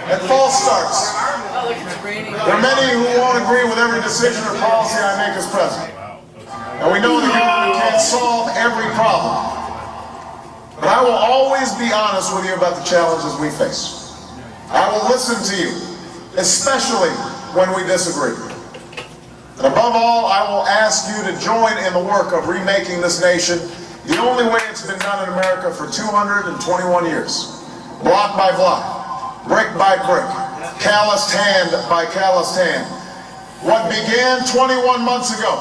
and false starts. There are many who won't agree with every decision or policy I make as president. And we know the government can't solve every problem. But I will always be honest with you about the challenges we face. I will listen to you, especially when we disagree. And above all, I will ask you to join in the work of remaking this nation the only way it's been done in America for 221 years. Block by block, brick by brick, calloused hand by calloused hand. What began 21 months ago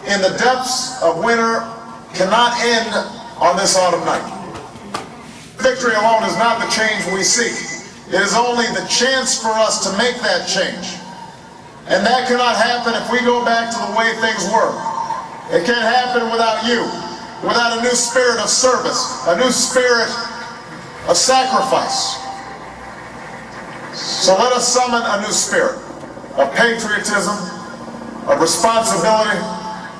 in the depths of winter cannot end on this autumn night. Victory alone is not the change we seek. It is only the chance for us to make that change. And that cannot happen if we go back to the way things were. It can't happen without you, without a new spirit of service, a new spirit of sacrifice. So let us summon a new spirit of patriotism, of responsibility,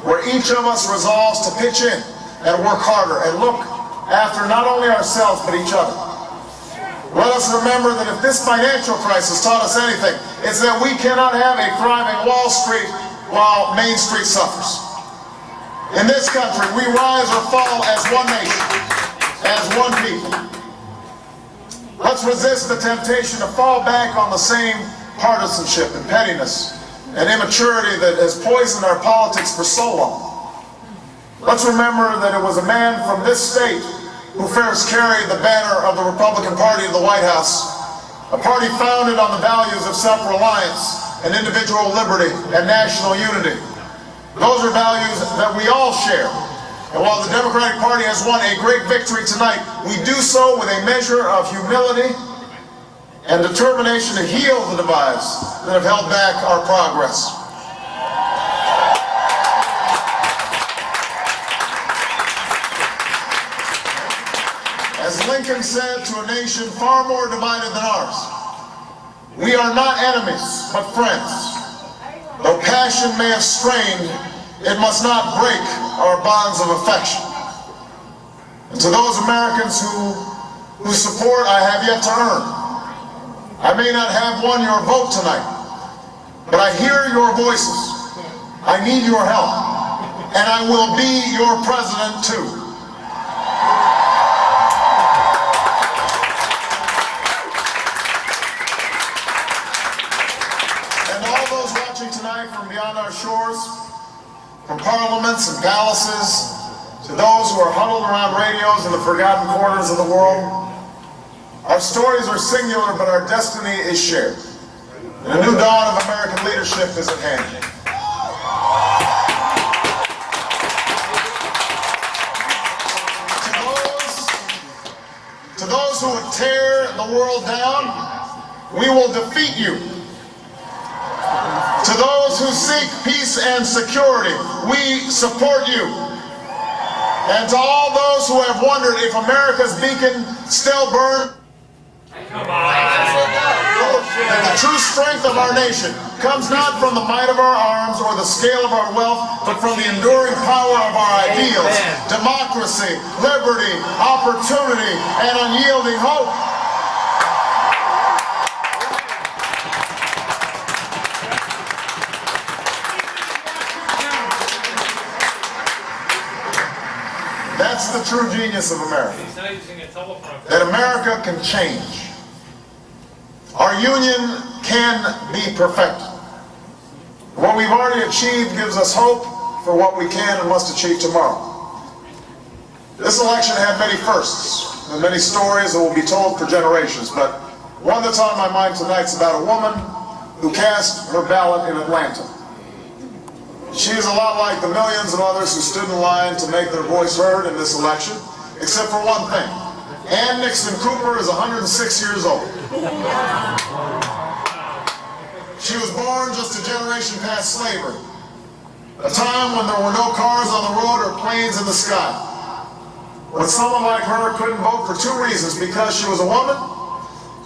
where each of us resolves to pitch in and work harder and look after not only ourselves but each other. Let us remember that if this financial crisis taught us anything, it's that we cannot have a thriving Wall Street while Main Street suffers. In this country, we rise or fall as one nation, as one people. Let's resist the temptation to fall back on the same partisanship and pettiness and immaturity that has poisoned our politics for so long. Let's remember that it was a man from this state who first carried the banner of the Republican Party to the White House, a party founded on the values of self-reliance and individual liberty and national unity. Those are values that we all share. And while the Democratic Party has won a great victory tonight, we do so with a measure of humility and determination to heal the divides that have held back our progress. As Lincoln said to a nation far more divided than ours, we are not enemies, but friends. Though passion may have strained, it must not break our bonds of affection. And to those Americans whose support I have yet to earn, I may not have won your vote tonight, but I hear your voices. I need your help, and I will be your president too. Tonight, from beyond our shores, from parliaments and palaces, to those who are huddled around radios in the forgotten corners of the world, our stories are singular, but our destiny is shared. And a new dawn of American leadership is at hand. To those who would tear the world down, we will defeat you. To those who seek peace and security, we support you. And to all those who have wondered if America's beacon still burns, that the true strength of our nation comes not from the might of our arms or the scale of our wealth, but from the enduring power of our ideals, democracy, liberty, opportunity, and unyielding hope. That's the true genius of America. That America can change. Our union can be perfected. What we've already achieved gives us hope for what we can and must achieve tomorrow. This election had many firsts and many stories that will be told for generations, but one that's on my mind tonight is about a woman who cast her ballot in Atlanta. She is a lot like the millions of others who stood in line to make their voice heard in this election, except for one thing. Ann Nixon Cooper is 106 years old. She was born just a generation past slavery, a time when there were no cars on the road or planes in the sky. But someone like her couldn't vote for two reasons: because she was a woman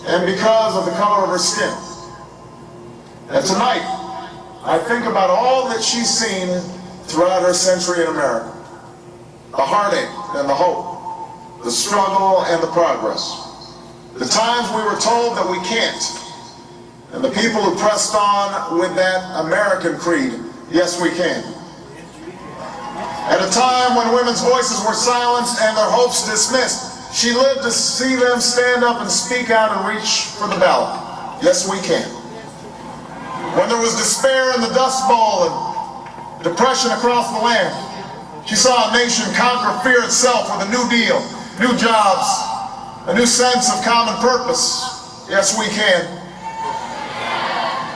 and because of the color of her skin. And tonight, I think about all that she's seen throughout her century in America. The heartache and the hope, the struggle and the progress. The times we were told that we can't, and the people who pressed on with that American creed, yes we can. At a time when women's voices were silenced and their hopes dismissed, she lived to see them stand up and speak out and reach for the ballot. Yes, we can. When there was despair in the Dust Bowl and depression across the land, she saw a nation conquer fear itself with a new deal, new jobs, a new sense of common purpose. Yes, we can.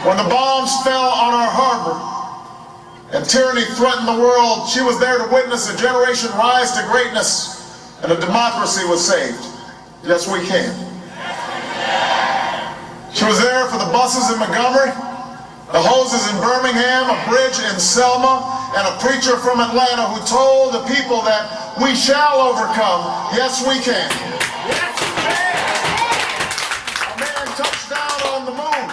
When the bombs fell on our harbor and tyranny threatened the world, she was there to witness a generation rise to greatness and a democracy was saved. Yes, we can. She was there for the buses in Montgomery, the hoses in Birmingham, a bridge in Selma, and a preacher from Atlanta who told the people that we shall overcome. Yes, we can. A man touched down on the moon.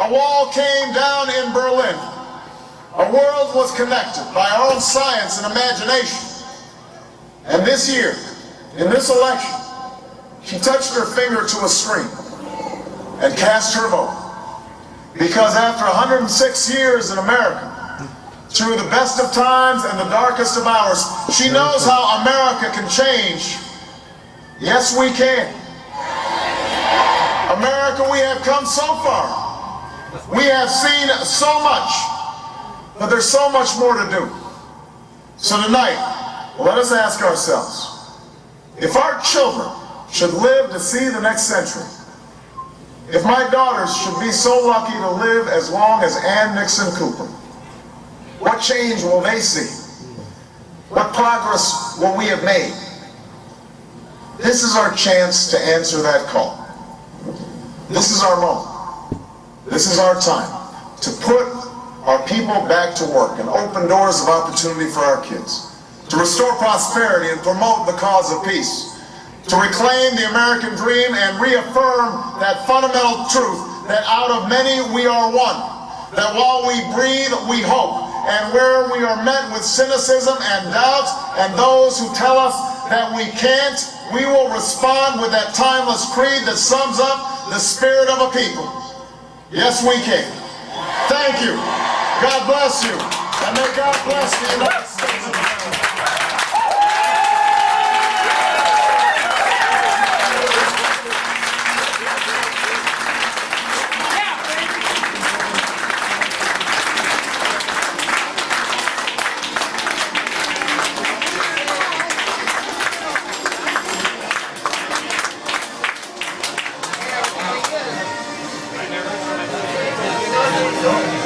A wall came down in Berlin. A world was connected by our own science and imagination. And this year, in this election, she touched her finger to a screen and cast her vote. Because after 106 years in America, through the best of times and the darkest of hours, she knows how America can change. Yes, we can. America, we have come so far. We have seen so much, but there's so much more to do. So tonight, let us ask ourselves, if our children should live to see the next century, if my daughters should be so lucky to live as long as Ann Nixon Cooper, what change will they see? What progress will we have made? This is our chance to answer that call. This is our moment. This is our time to put our people back to work and open doors of opportunity for our kids, to restore prosperity and promote the cause of peace, to reclaim the American dream and reaffirm that fundamental truth that out of many we are one, that while we breathe, we hope, and where we are met with cynicism and doubt and those who tell us that we can't, we will respond with that timeless creed that sums up the spirit of a people. Yes, we can. Thank you. God bless you. And may God bless the United States of America. No.